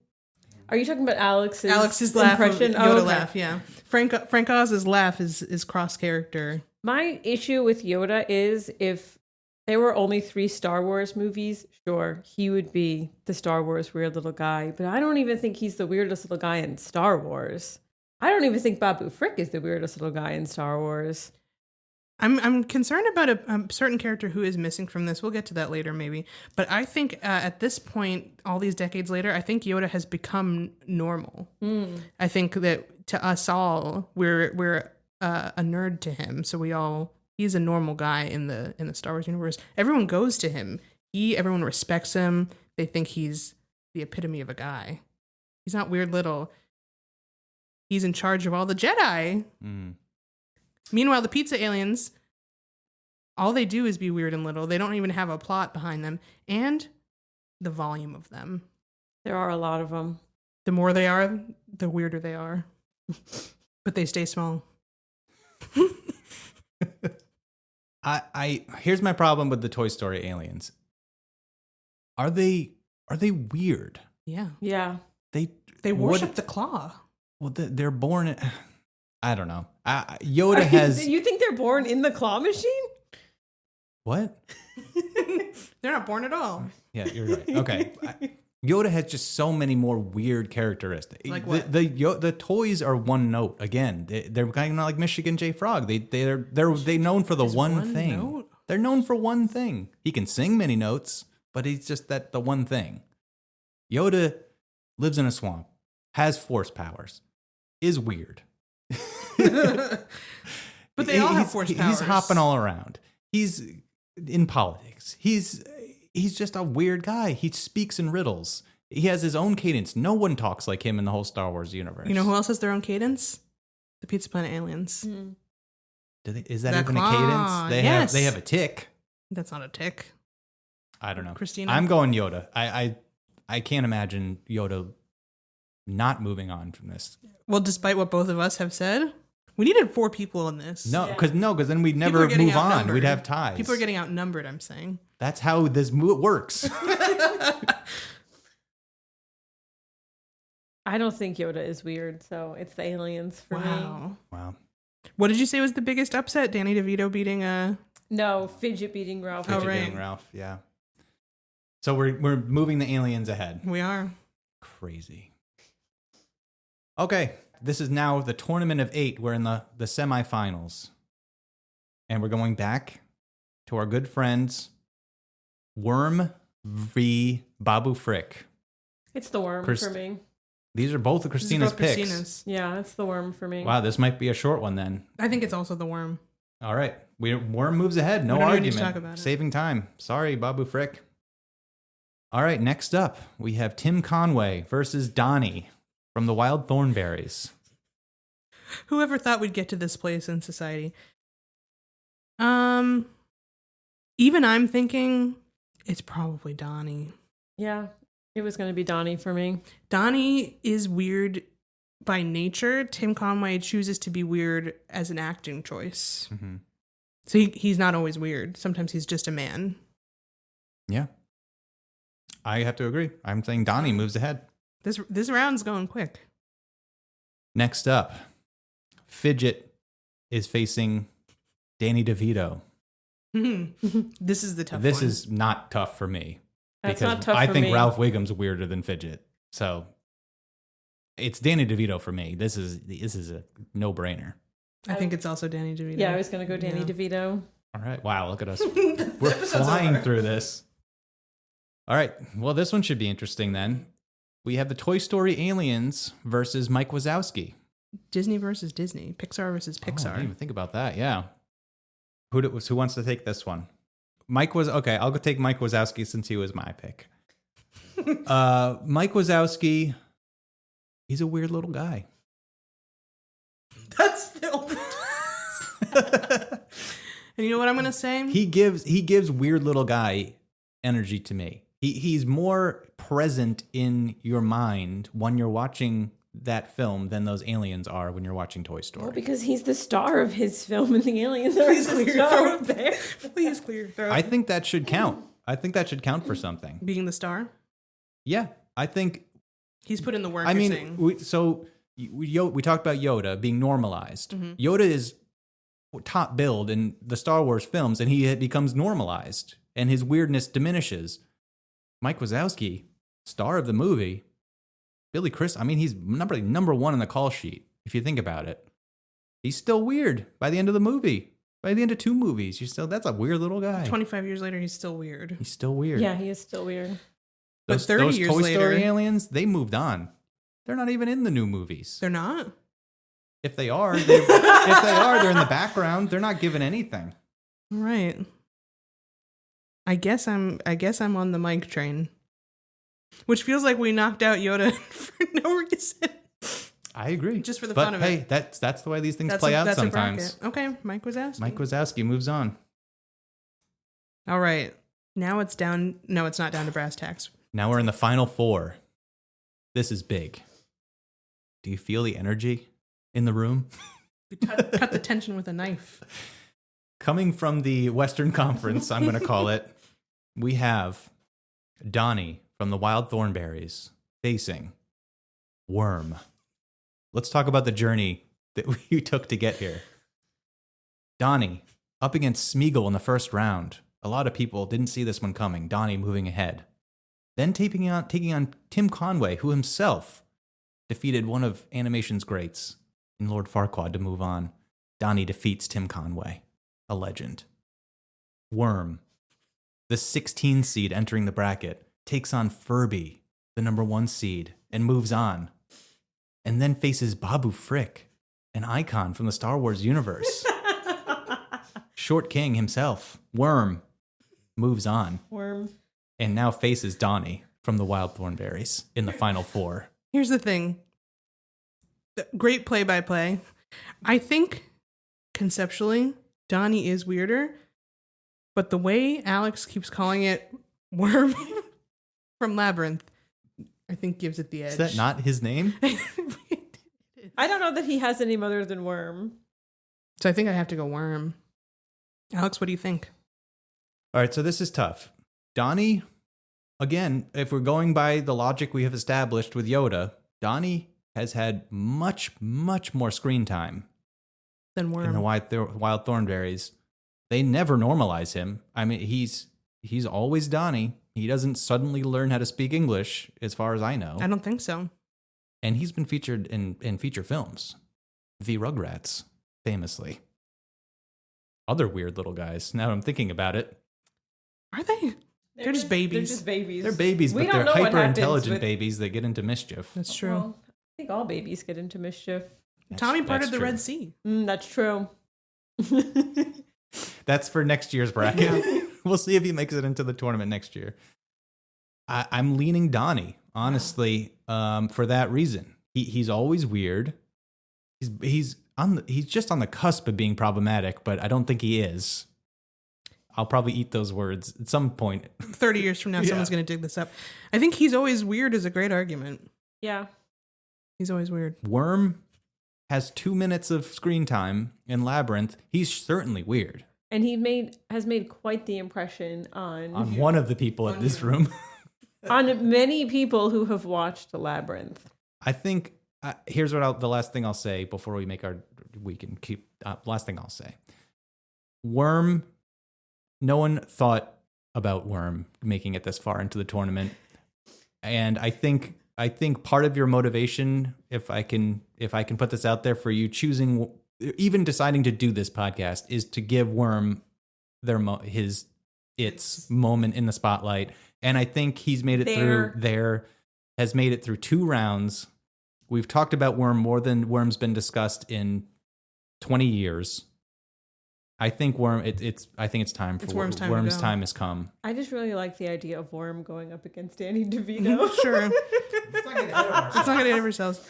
Are you talking about Alex's laugh, impression? Yoda laugh, yeah. Frank Oz's laugh is cross character. My issue with Yoda is if there were only 3 Star Wars movies, sure, he would be the Star Wars weird little guy. But I don't even think he's the weirdest little guy in Star Wars. I don't even think Babu Frik is the weirdest little guy in Star Wars. I'm concerned about a certain character who is missing from this. We'll get to that later, maybe. But I think at this point, all these decades later, I think Yoda has become normal. I think that to us all, we're a nerd to him. So he's a normal guy in the Star Wars universe. Everyone goes to him. Everyone respects him. They think he's the epitome of a guy. He's not weird little. He's in charge of all the Jedi. Meanwhile, the pizza aliens, all they do is be weird and little. They don't even have a plot behind them. And the volume of them. There are a lot of them. The more they are, the weirder they are. But they stay small. I here's my problem with the Toy Story aliens. Are they weird? Yeah. Yeah. They worship the claw. Well, they're born. I don't know. Yoda has. You think they're born in the claw machine? What? They're not born at all. Yeah, you're right. Okay. Yoda has just so many more weird characteristics. Like what? The toys are one note again. They're kind of like Michigan J Frog. They're known for the one thing. Note? They're known for one thing. He can sing many notes, but he's just the one thing. Yoda lives in a swamp, has force powers, is weird. But they all have force powers. He's hopping all around. He's in politics. He's just a weird guy. He speaks in riddles. He has his own cadence. No one talks like him in the whole Star Wars universe. You know who else has their own cadence? The Pizza Planet aliens. Mm. Is that The even claw, a cadence? yes. They have a tick. That's not a tick. I don't know. Christina? I'm going Yoda. I can't imagine Yoda not moving on from this. Well, despite what both of us have said, we needed 4 people in this. No, because then we'd People never are getting move on. outnumbered. We'd have ties. People are getting outnumbered, I'm saying. That's how this works. I don't think Yoda is weird, so it's the aliens for me. Wow. What did you say was the biggest upset? Danny DeVito beating No, Fidget beating Ralph. Oh, Fidget right. beating Ralph, yeah. So we're moving the aliens ahead. We are. Crazy. Okay, this is now the tournament of 8. We're in the semifinals. And we're going back to our good friends, Worm v. Babu Frik. It's the worm for me. These are both of Christina's This is both picks. Christina's. Yeah, it's the worm for me. Wow, this might be a short one then. I think it's also the worm. All right. Worm moves ahead. No We don't even need argument. to talk about it. Saving time. Sorry, Babu Frick. All right, next up, we have Tim Conway versus Donnie from the Wild Thornberries. Whoever thought we'd get to this place in society? Even I'm thinking it's probably Donnie. Yeah, it was going to be Donnie for me. Donnie is weird by nature. Tim Conway chooses to be weird as an acting choice. Mm-hmm. So he's not always weird. Sometimes he's just a man. Yeah. I have to agree. I'm saying Donnie moves ahead. This round's going quick. Next up, Fidget is facing Danny DeVito. This is the tough one. This is not tough for me. That's because not tough I for think me. Ralph Wiggum's weirder than Fidget. So it's Danny DeVito for me. This is a no-brainer. I think it's also Danny DeVito. Yeah, I was going to go Danny Yeah. DeVito. All right. Wow, look at us. We're flying through this. All right. Well, this one should be interesting then. We have the Toy Story aliens versus Mike Wazowski. Disney versus Disney. Pixar versus Oh, I Pixar. didn't even think about that. Yeah. Who wants to take this one? Okay, I'll go take Mike Wazowski since he was my pick. Mike Wazowski, he's a weird little guy. That's the only. And you know what I'm gonna say? He gives weird little guy energy to me. He's more present in your mind when you're watching that film than those aliens are when you're watching Toy Story. Well, because he's the star of his film and the aliens are Please the clear your star throat. of there. Please clear your throat. I think that should count. I think that should count for something. Being the star, Yeah, I think. he's put in the work. I you're mean, saying. we talked about Yoda being normalized. Mhm. Yoda is top billed in the Star Wars films, and he becomes normalized, and his weirdness diminishes. Mike Wazowski, star of the movie, Billy Crystal. I mean, he's number one on the call sheet. If you think about it, he's still weird by the end of the movie. By the end of 2 movies, that's a weird little guy. 25 years later, he's still weird. He's still weird. Yeah, he is still weird. But 30 those years Toy Story later- aliens, they moved on. They're not even in the new movies. They're not. If they are, they're in the background. They're not given anything. Right. I guess I'm on the Mike train, which feels like we knocked out Yoda for no reason. I agree. Just for the but fun of hey, it. that's the way these things play out that's a sometimes. bracket. Okay, Mike Wazowski. Mike Wazowski moves on. All right. Now it's down. No, it's not down to brass tacks. Now we're in the final 4. This is big. Do you feel the energy in the room? We cut the tension with a knife. Coming from the Western Conference, I'm going to call it, we have Donnie from the Wild Thornberries facing Worm. Let's talk about the journey that we took to get here. Donnie up against Smeagol in the first round. A lot of people didn't see this one coming. Donnie moving ahead. Then taking on Tim Conway, who himself defeated one of animation's greats in Lord Farquaad to move on. Donnie defeats Tim Conway, a legend. Worm, the 16 seed entering the bracket, takes on Furby, the number 1 seed, and moves on. And then faces Babu Frik, an icon from the Star Wars universe. Short King himself, Worm, moves on. Worm. And now faces Donnie from the Wild Thornberries in the final 4. Here's the thing. Great play-by-play. I think conceptually, Donnie is weirder, but the way Alex keeps calling it Worm from Labyrinth, I think gives it the edge. Is that not his name? I don't know that he has a name other than Worm. So I think I have to go Worm. Alex, what do you think? All right, so this is tough. Donnie, again, if we're going by the logic we have established with Yoda, Donnie has had much, much more screen time Then Worm. in the Wild Thornberries. They never normalize him. I mean, he's always Donnie. He doesn't suddenly learn how to speak English, as far as I know. I don't think so. And he's been featured in feature films. The Rugrats, famously. Other weird little guys, now I'm thinking about it. Are they? They're just babies. They're just babies. They're babies, We but don't they're know what hyper-intelligent happens with- babies that get into mischief. That's true. Well, I think all babies get into mischief. Tommy parted the true. Red Sea. That's true. That's for next year's bracket. We'll see if he makes it into the tournament next year. I'm leaning Donnie, honestly, for that reason. He's always weird. He's just on the cusp of being problematic, but I don't think he is. I'll probably eat those words at some point. 30 years from now, Yeah. someone's going to dig this up. I think he's always weird is a great argument. Yeah. He's always weird. Worm has 2 minutes of screen time in Labyrinth. He's certainly weird. And he has made quite the impression on One of the people in this room. on many people who have watched Labyrinth. I think here's the last thing I'll say before we can keep. Last thing I'll say. Worm. No one thought about Worm making it this far into the tournament, and I think part of your motivation, if I can put this out there for you, even deciding to do this podcast, is to give Worm its moment in the spotlight, and I think he's made it has made it through 2 rounds. We've talked about Worm more than Worm's been discussed in 20 years. I think it's time for Worm's time. Worm's time has come. I just really like the idea of Worm going up against Danny DeVito. Sure. Let's not get ahead of ourselves.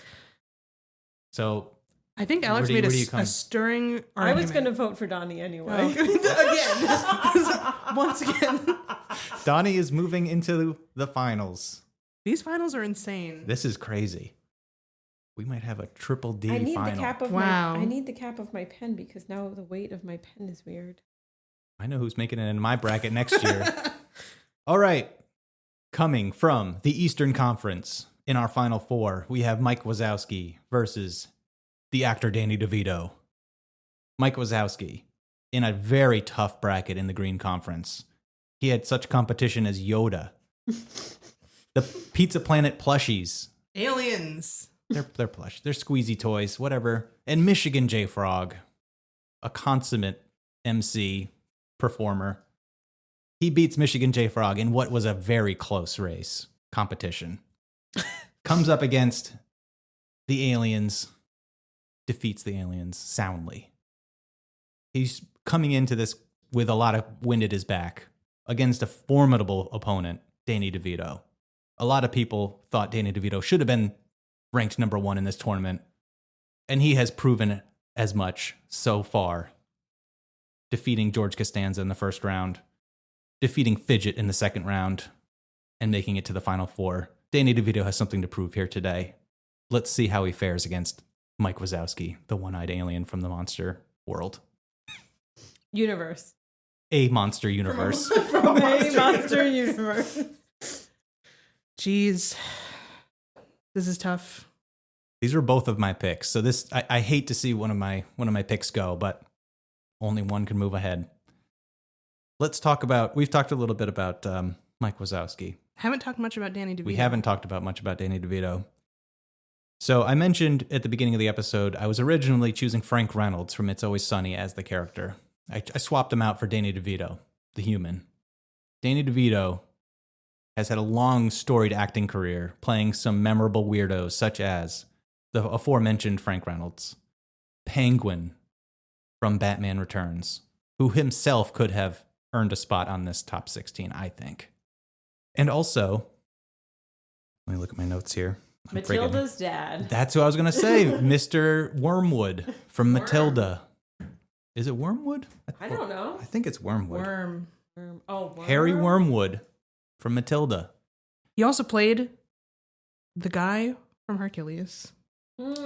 So I think Alex made a stirring argument. I was going to vote for Donnie anyway. Again. Once again. Donnie is moving into the finals. These finals are insane. This is crazy. We might have a triple D I need final. the cap of Wow. I need the cap of my pen because now the weight of my pen is weird. I know who's making it in my bracket next year. All right. Coming from the Eastern Conference in our final 4, we have Mike Wazowski versus the actor Danny DeVito. Mike Wazowski in a very tough bracket in the Green Conference. He had such competition as Yoda, the Pizza Planet plushies. Aliens. They're plush. They're squeezy toys, whatever. And Michigan J Frog, a consummate MC performer. He beats Michigan J Frog in what was a very close race competition. Comes up against the aliens, defeats the aliens soundly. He's coming into this with a lot of wind at his back against a formidable opponent, Danny DeVito. A lot of people thought Danny DeVito should have been ranked number 1 in this tournament, and he has proven as much so far, defeating George Costanza in the first round, defeating Fidget in the second round, and making it to the final 4. Danny DeVito has something to prove here today. Let's see how he fares against Mike Wazowski, the one-eyed alien from the monster world. universe. A monster universe. From a monster universe. Jeez. This is tough. These were both of my picks. So this, I hate to see one of my picks go, but only one can move ahead. We've talked a little bit about Mike Wazowski. Haven't talked much about Danny DeVito. We haven't talked about much about Danny DeVito. So I mentioned at the beginning of the episode, I was originally choosing Frank Reynolds from It's Always Sunny as the character. I swapped him out for Danny DeVito, the human. Danny DeVito has had a long, storied acting career, playing some memorable weirdos, such as the aforementioned Frank Reynolds, Penguin from Batman Returns, who himself could have earned a spot on this top 16, I think. And also, let me look at my notes here. Matilda's dad. That's who I was going to say, Mr. Wormwood from Matilda. Is it Wormwood? I don't know. I think it's Wormwood. Worm. Oh, Worm. Harry Wormwood from Matilda. He also played the guy from Hercules.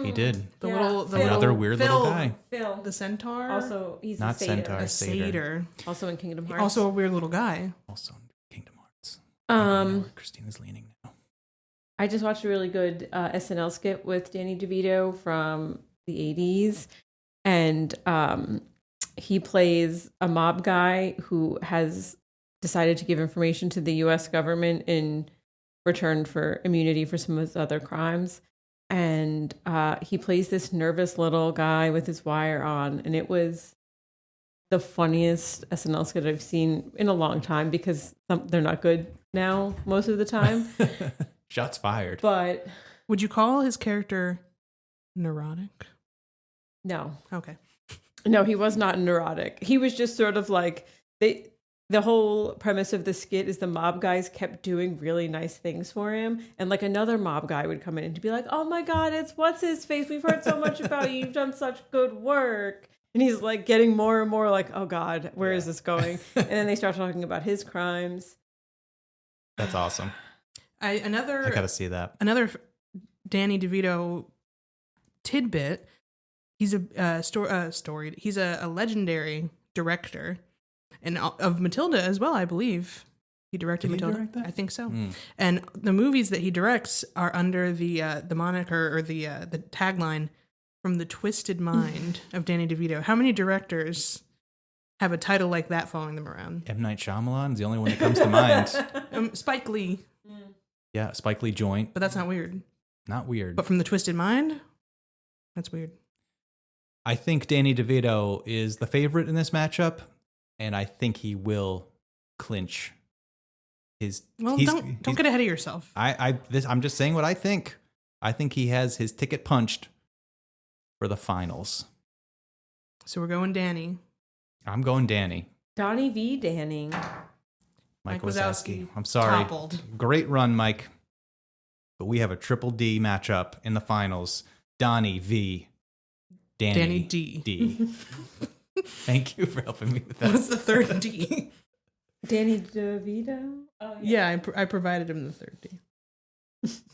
He did. Another weird Phil, little guy. Phil. The centaur. Also, he's Not a satyr. centaur. a satyr. Also in Kingdom Hearts. Also a weird little guy. Also in Kingdom Hearts. I know where Christina's leaning now. I just watched a really good SNL skit with Danny DeVito from the 80s. And he plays a mob guy who has decided to give information to the U.S. government in return for immunity for some of his other crimes. And he plays this nervous little guy with his wire on. And it was the funniest SNL skit I've seen in a long time because they're not good now most of the time. Shots fired. But would you call his character neurotic? no. Okay. No, he was not neurotic. He was just sort of like the whole premise of the skit is the mob guys kept doing really nice things for him. And like another mob guy would come in and be like, oh my God, it's what's his face. We've heard so much about you. You've done such good work. And he's like getting more and more like, oh God, where is this going? And then they start talking about his crimes. That's awesome. I gotta see that. Another Danny DeVito tidbit. He's he's a legendary director, and of Matilda as well, I believe. He directed Did he Matilda. direct that? I think so. And the movies that he directs are under the moniker or the tagline "From the Twisted Mind" of Danny DeVito. How many directors have a title like that following them around? M. Night Shyamalan is the only one that comes to mind. Spike Lee. Yeah, Spike Lee joint. But that's not weird. Not weird. But From the Twisted Mind? That's weird. I think Danny DeVito is the favorite in this matchup, and I think he will clinch his. Well, don't get ahead of yourself. I'm just saying what I think. I think he has his ticket punched for the finals. So we're going Danny. I'm going Danny. Donnie v. Danny. Mike Wazowski. I'm sorry. Toppled. Great run, Mike. But we have a triple D matchup in the finals. Donnie v. Danny D. Thank you for helping me with that. What's the third D? Danny DeVito? Oh, yeah, I provided him the third D.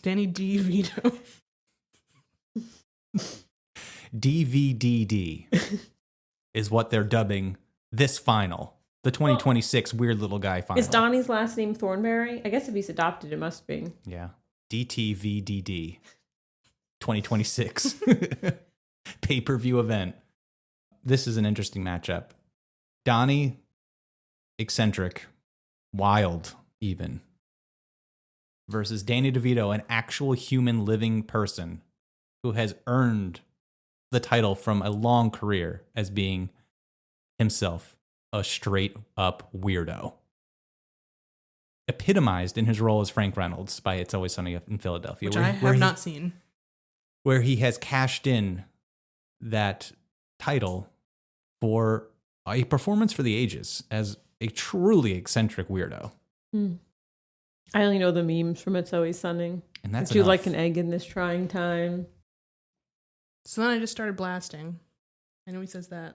Danny DeVito. DVDD is what they're dubbing this final. The 2026 Weird Little Guy final. Is Donnie's last name Thornberry? I guess if he's adopted, it must be. Yeah. DTVDD 2026 pay-per-view event. This is an interesting matchup. Donnie, eccentric, wild even, versus Danny DeVito, an actual human living person who has earned the title from a long career as being himself a straight up weirdo. Epitomized in his role as Frank Reynolds by It's Always Sunny in Philadelphia. Which I have not seen. Where he has cashed in that title for a performance for the ages as a truly eccentric weirdo. I only know the memes from It's Always Sunny. And that's Would you like an egg in this trying time? So then I just started blasting. I know he says that.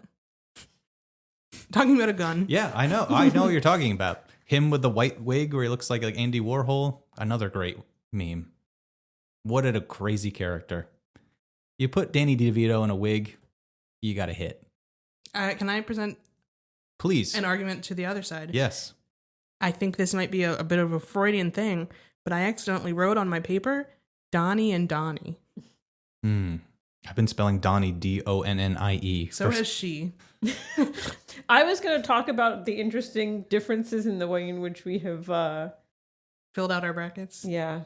Talking about a gun. Yeah, I know. I know what you're talking about. Him with the white wig where he looks like Andy Warhol. Another great meme. What a crazy character. You put Danny DeVito in a wig, you got a hit. Can I present Please. an argument to the other side. Yes. I think this might be a bit of a Freudian thing, but I accidentally wrote on my paper Donnie and Donnie. I've been spelling Donnie Donnie. So has she. I was going to talk about the interesting differences in the way in which we have Filled out our brackets. Yeah.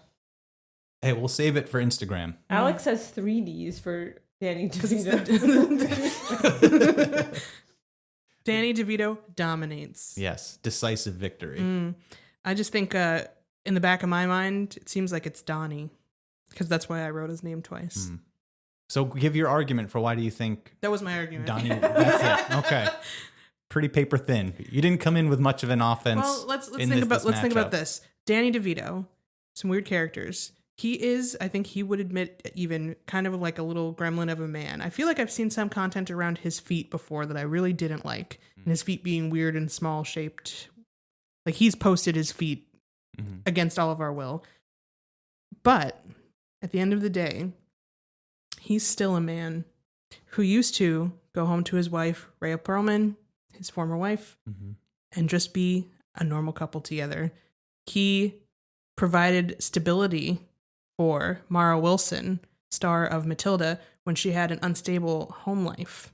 Hey, we'll save it for Instagram. Alex has 3 Ds for Danny DeVito. Danny DeVito dominates. Yes, decisive victory. I just think in the back of my mind, it seems like it's Donnie, because that's why I wrote his name twice. So give your argument for why do you think That was my argument. Donnie? That's it. Okay. Pretty paper thin. You didn't come in with much of an offense. Well, let's think about this. Danny DeVito, some weird characters. He is, I think he would admit, even kind of like a little gremlin of a man. I feel like I've seen some content around his feet before that I really didn't like. And his feet being weird and small shaped. Like he's posted his feet against all of our will. But at the end of the day, he's still a man who used to go home to his wife, Rhea Perlman, his former wife, and just be a normal couple together. He provided stability for Mara Wilson, star of Matilda, when she had an unstable home life.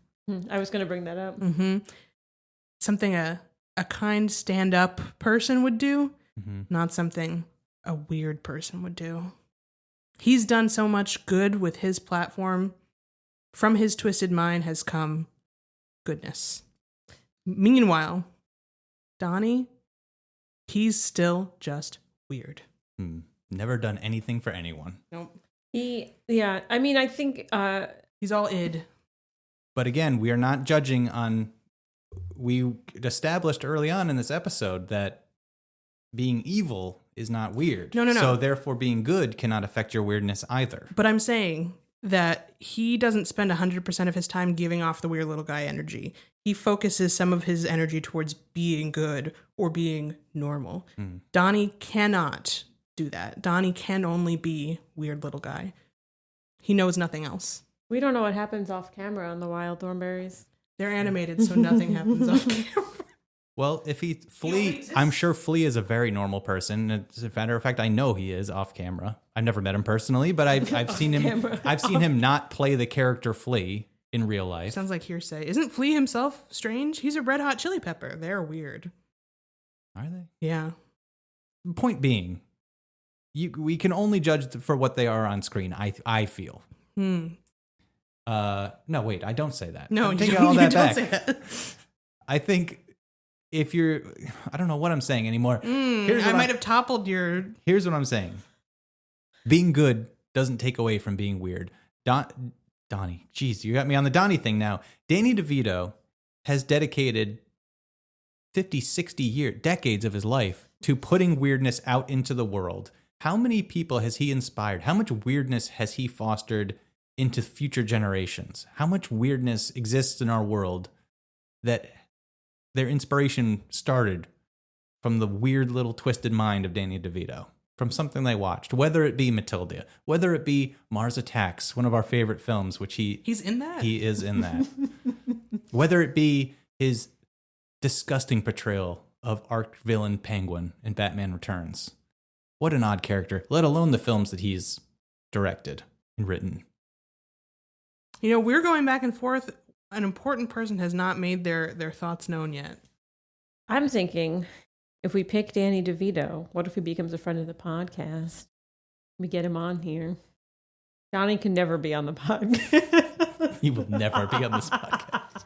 I was going to bring that up. Something a kind stand-up person would do, not something a weird person would do. He's done so much good with his platform. From his twisted mind has come goodness. Meanwhile, Donnie, he's still just weird. Never done anything for anyone. Nope. I mean, I think... he's all id. But again, we are not judging on... We established early on in this episode that being evil is not weird. No. So therefore being good cannot affect your weirdness either. But I'm saying that he doesn't spend 100% of his time giving off the weird little guy energy. He focuses some of his energy towards being good or being normal. Donnie cannot do that. Donnie can only be weird little guy. He knows nothing else. We don't know what happens off camera on the Wild Thornberries. They're animated, so nothing happens off camera. Well, if I'm sure Flea is a very normal person. As a matter of fact, I know he is off camera. I've never met him personally, but I've seen him. Camera. I've seen him not play the character Flea in real life. Sounds like hearsay. Isn't Flea himself strange? He's a Red Hot Chili Pepper. They're weird. Are they? Yeah. Point being, we can only judge for what they are on screen. I feel. No, wait. I don't say that. No, I'm you taking don't, all that back. say that. I think if you're, I don't know what I'm saying anymore. I might have toppled your... Here's what I'm saying. Being good doesn't take away from being weird. Donnie, geez, you got me on the Donnie thing now. Danny DeVito has dedicated 50, 60 decades of his life to putting weirdness out into the world. How many people has he inspired? How much weirdness has he fostered into future generations? How much weirdness exists in our world that their inspiration started from the weird little twisted mind of Danny DeVito, from something they watched, whether it be Matilda, whether it be Mars Attacks, one of our favorite films, which he's in that. He is in that. Whether it be his disgusting portrayal of arch-villain Penguin in Batman Returns. What an odd character, let alone the films that he's directed and written. You know, we're going back and forth. An important person has not made their thoughts known yet. I'm thinking, if we pick Danny DeVito, what if he becomes a friend of the podcast? We get him on here. Donnie can never be on the podcast. He will never be on this podcast.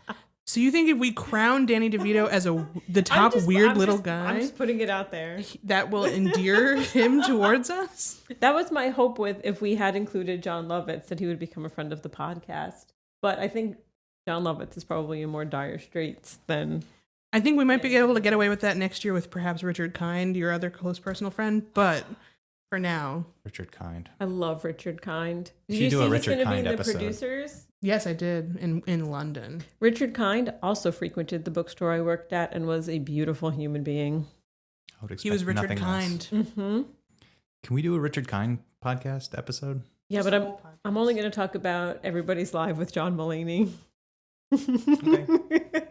So you think if we crown Danny DeVito as the top weird little guy, I'm just putting it out there, that will endear him towards us? That was my hope with if we had included John Lovitz, that he would become a friend of the podcast. But I think John Lovitz is probably in more dire straits than... I think we might be able to get away with that next year with perhaps Richard Kind, your other close personal friend. But for now... Richard Kind. I love Richard Kind. Did you do a Richard Kind episode? Producers? Yes, I did, in London. Richard Kind also frequented the bookstore I worked at and was a beautiful human being. I would expect he was Richard nothing Kind. Mm-hmm. Can we do a Richard Kind podcast episode? Yeah, but I'm only going to talk about Everybody's Live with John Mulaney. Okay.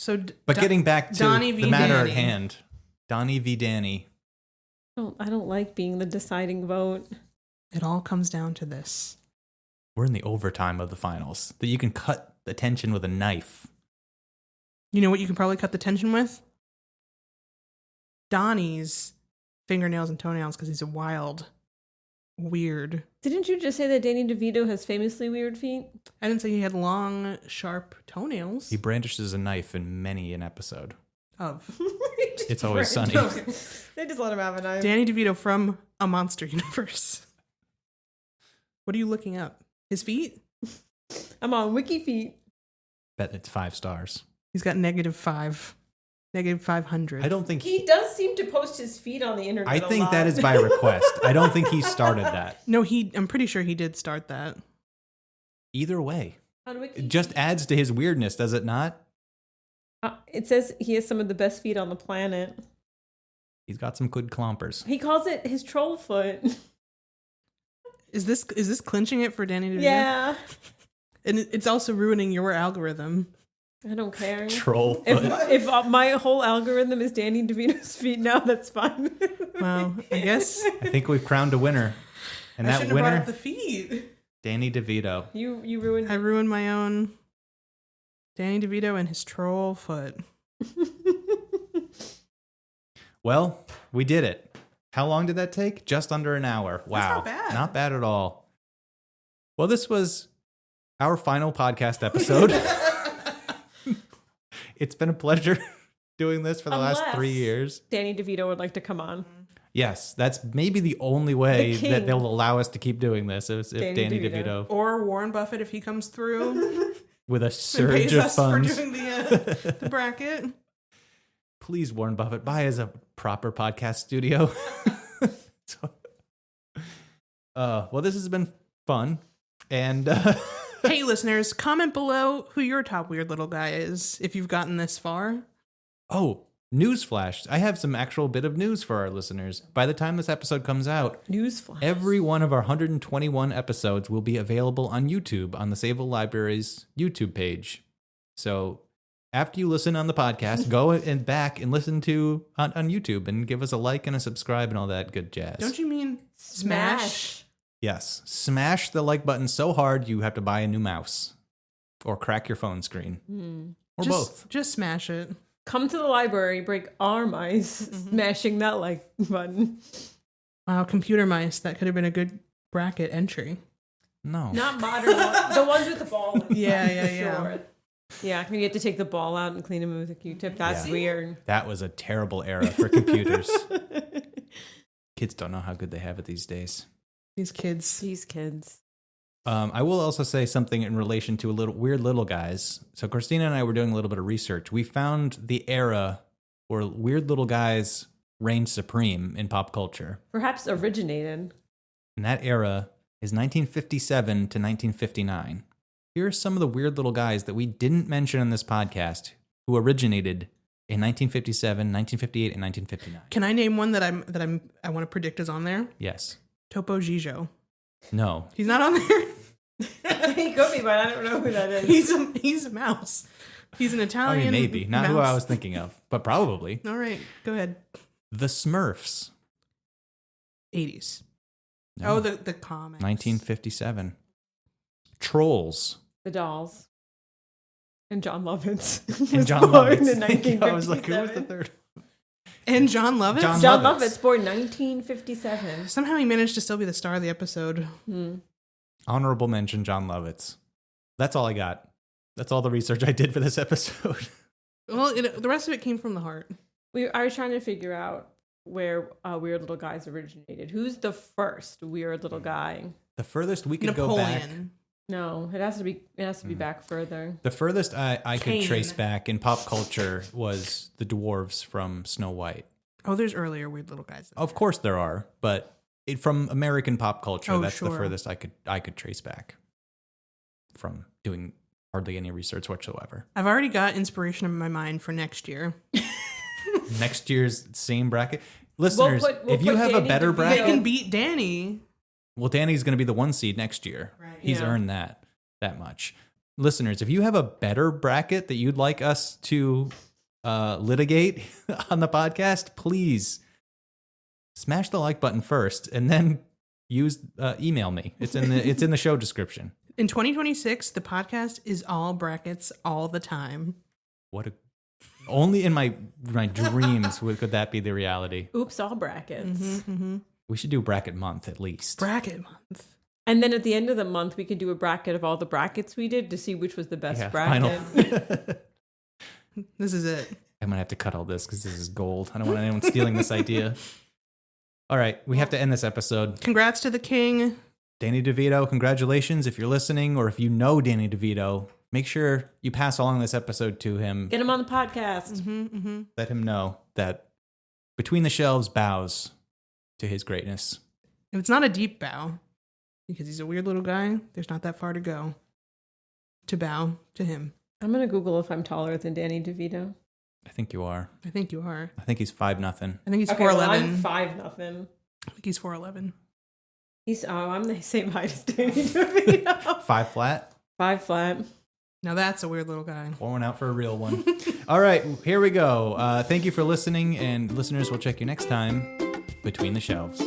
So, But getting back to Donnie v. the matter Danny. at hand, Donnie v. Danny. I don't like being the deciding vote. It all comes down to this. We're in the overtime of the finals. That you can cut the tension with a knife. You know what you can probably cut the tension with? Donnie's fingernails and toenails, because he's a wild, weird. Didn't you just say that Danny DeVito has famously weird feet? I didn't say he had long, sharp toenails. He brandishes a knife in many an episode. Of It's Always Sunny. They just let him have a knife. Danny DeVito from A Monster Universe. What are you looking up? His feet? I'm on Wiki Feet. Bet it's 5 stars. He's got -5. -500. I don't think He does seem to post his feet on the internet. I think that is by request. I don't think he started that. No, I'm pretty sure he did start that. Either way, on Wiki it just adds to his weirdness, does it not? It says he has some of the best feet on the planet. He's got some good clompers. He calls it his troll foot. Is this clinching it for Danny DeVito? Yeah. And it's also ruining your algorithm. I don't care. Troll foot. If my whole algorithm is Danny DeVito's feet now, that's fine. Well, I guess I think we've crowned a winner. And I that shouldn't have brought winner, up the feet. Danny DeVito. You ruined I ruined my own. Danny DeVito and his troll foot. Well, we did it. How long did that take? Just under an hour. Wow. not bad. Not bad at all. Well, this was our final podcast episode. It's been a pleasure doing this for the last 3 years. Danny DeVito would like to come on. Yes, that's maybe the only way The that king. they'll allow us to keep doing this is if Danny DeVito Or Warren Buffett if he comes through. with a And surge pays of us funds. for doing the bracket. Please, Warren Buffett, buy us a proper podcast studio. Well, this has been fun. And Hey, listeners, comment below who your top weird little guy is if you've gotten this far. oh, newsflash. I have some actual bit of news for our listeners. By the time this episode comes out, Newsflash. every one of our 121 episodes will be available on YouTube on the Sable Library's YouTube page. So after you listen on the podcast, go and back and listen to on YouTube and give us a like and a subscribe and all that good jazz. Don't you mean smash? Yes. Smash the like button so hard you have to buy a new mouse or crack your phone screen or both. Just smash it. Come to the library, break our mice, smashing that like button. Wow, computer mice. That could have been a good bracket entry. No. Not modern ones. The ones with the ball. Yeah. Sure. Yeah, you have to take the ball out and clean them with a Q-tip. That's weird. That was a terrible era for computers. Kids don't know how good they have it these days. These kids. These kids. I will also say something in relation to weird little guys. So Christina and I were doing a little bit of research. We found the era where weird little guys reigned supreme in pop culture. Perhaps originated. And that era is 1957 to 1959. Here are some of the weird little guys that we didn't mention on this podcast who originated in 1957, 1958, and 1959. Can I name one that I want to predict is on there? Yes. Topo Gigio. No. He's not on there. He could be, but I don't know who that is. He's a mouse. He's an I Italian. mean, maybe. Not who mouse. I was thinking of, but probably. All right, go ahead. The Smurfs. 80s. No. Oh, the comics. 1957. Trolls. The Dolls. And John Lovitz. And was John born Lovitz. in 1957. I was like, who was the third? And John Lovitz. John John Lovitz. Lovitz, born 1957. Somehow he managed to still be the star of the episode. Honorable mention, John Lovitz. That's all I got. That's all the research I did for this episode. Well, the rest of it came from the heart. I was trying to figure out where Weird Little Guys originated. Who's the first Weird Little Guy? The furthest we could go back. Napoleon. No, it has to be back further. The furthest I could Cain. trace back in pop culture was the dwarves from Snow White. Oh, there's earlier weird little guys. Of course there are, but from American pop culture, Oh, that's the sure. furthest I could trace back from doing hardly any research whatsoever. I've already got inspiration in my mind for next year. Next year's same bracket. Listeners, we'll if you put have a Danny better DeVito. They bracket, can beat Danny. well, Danny's going to be the 1 seed next year. Right. He's Yeah. earned that much. listeners, if you have a better bracket that you'd like us to litigate on the podcast, please smash the like button first and then email me. It's in the show description. In 2026, the podcast is all brackets all the time. Only in my dreams could that be the reality. Oops, all brackets. We should do bracket month at least. Bracket month. And then at the end of the month, we could do a bracket of all the brackets we did to see which was the best bracket. Final. This is it. I'm going to have to cut all this because this is gold. I don't want anyone stealing this idea. All right, we have to end this episode. Congrats to the king. Danny DeVito, congratulations. If you're listening or if you know Danny DeVito, make sure you pass along this episode to him. Get him on the podcast. Let him know that Between the Shelves bows to his greatness. If it's not a deep bow, because he's a weird little guy, there's not that far to go to bow to him. I'm going to Google if I'm taller than Danny DeVito. I think you are. I think you are. I think he's 5'0". I think he's 4'11". Well, I'm 5'0". I think he's 4'11". I'm the same height as Danny DeVito. 5 flat. 5 flat. Now that's a weird little guy. Pour one out for a real one. All right, here we go. Thank you for listening, and listeners, we'll check you next time. Between the Shelves.